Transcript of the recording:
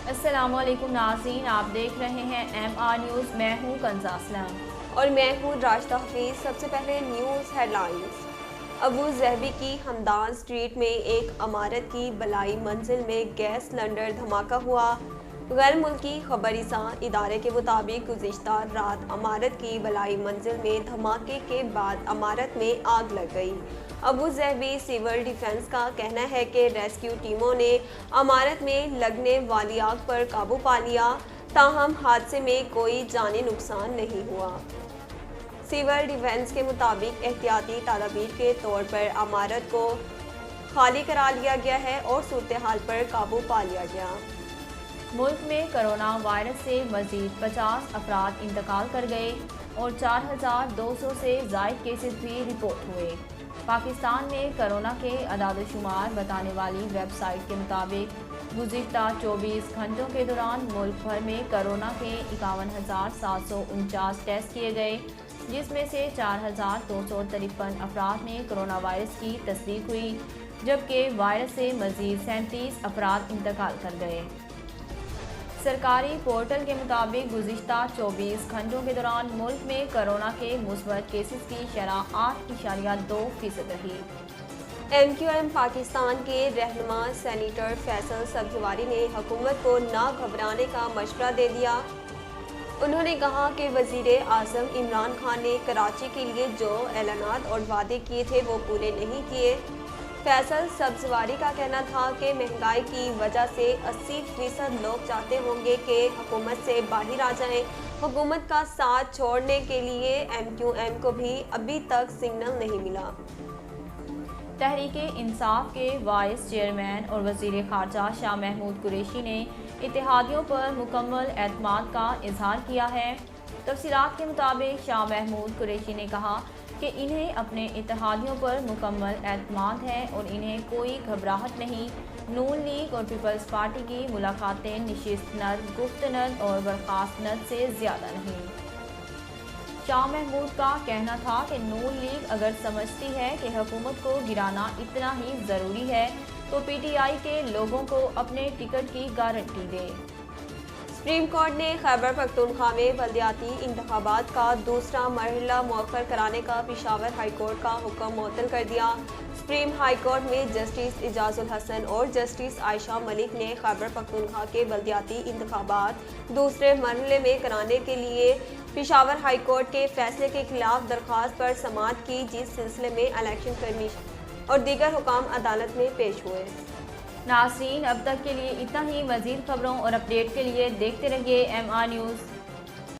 السلام علیکم ناظرین، آپ دیکھ رہے ہیں MR نیوز۔ میں ہوں کنزا اسلم اور میں ہوں راشدہ حفیظ۔ سب سے پہلے news headlines. Abu Dhabi کی ہمدان اسٹریٹ میں ایک عمارت کی بالائی منزل میں گیس سلنڈر دھماکہ ہوا۔ غیر ملکی خبر رساں ادارے کے مطابق گزشتہ رات عمارت کی بالائی منزل میں دھماکے کے بعد عمارت میں آگ لگ گئی۔ ابو ظہبی سول ڈیفنس کا کہنا ہے کہ ریسکیو ٹیموں نے عمارت میں لگنے والی آگ پر قابو پا لیا، تاہم حادثے میں کوئی جانی نقصان نہیں ہوا۔ سول ڈیفنس کے مطابق احتیاطی تدابیر کے طور پر عمارت کو خالی کرا لیا گیا ہے اور صورتحال پر قابو پا لیا گیا۔ ملک میں کرونا وائرس سے مزید 50 افراد انتقال کر گئے اور 4200 سے زائد کیسز بھی رپورٹ ہوئے۔ پاکستان میں کرونا کے اعداد و شمار بتانے والی ویب سائٹ کے مطابق گزشتہ 24 گھنٹوں کے دوران ملک بھر میں کرونا کے 51,749 ٹیسٹ کیے گئے، جس میں سے 4,253 افراد میں کرونا وائرس کی تصدیق ہوئی، جبکہ وائرس سے مزید 37 افراد انتقال کر گئے۔ سرکاری پورٹل کے مطابق گزشتہ 24 گھنٹوں کے دوران ملک میں کرونا کے مثبت کیسز کی شرح 8.2% رہی۔ MQM پاکستان کے رہنما سینیٹر فیصل سبزواری نے حکومت کو نہ گھبرانے کا مشورہ دے دیا۔ انہوں نے کہا کہ وزیر اعظم عمران خان نے کراچی کے لیے جو اعلانات اور وعدے کیے تھے وہ پورے نہیں کیے۔ فیصل سبزواری کا کہنا تھا کہ مہنگائی کی وجہ سے 80% لوگ چاہتے ہوں گے کہ حکومت سے باہر آ جائیں۔ حکومت کا ساتھ چھوڑنے کے لیے MQM کو بھی ابھی تک سگنل نہیں ملا۔ تحریک انصاف کے وائس چیئرمین اور وزیر خارجہ شاہ محمود قریشی نے اتحادیوں پر مکمل اعتماد کا اظہار کیا ہے۔ تفصیلات کے مطابق شاہ محمود قریشی نے کہا کہ انہیں اپنے اتحادیوں پر مکمل اعتماد ہے اور انہیں کوئی گھبراہٹ نہیں۔ نون لیگ اور پیپلز پارٹی کی ملاقاتیں نشست ند، گفت ند اور برخاست ند سے زیادہ نہیں۔ شاہ محمود کا کہنا تھا کہ نون لیگ اگر سمجھتی ہے کہ حکومت کو گرانا اتنا ہی ضروری ہے تو PTI کے لوگوں کو اپنے ٹکٹ کی گارنٹی دے۔ سپریم کورٹ نے خیبر پختونخوا میں بلدیاتی انتخابات کا دوسرا مرحلہ مؤخر کرانے کا پشاور ہائی کورٹ کا حکم معطل کر دیا۔ سپریم ہائی کورٹ میں جسٹس اعجاز الحسن اور جسٹس عائشہ ملک نے خیبر پختونخوا کے بلدیاتی انتخابات دوسرے مرحلے میں کرانے کے لیے پشاور ہائی کورٹ کے فیصلے کے خلاف درخواست پر سماعت کی، جس سلسلے میں الیکشن کمیشن اور دیگر حکام عدالت میں پیش ہوئے۔ ناظرین، اب تک کے لیے اتنا ہی۔ مزید خبروں اور اپڈیٹ کے لیے دیکھتے رہیے MR نیوز۔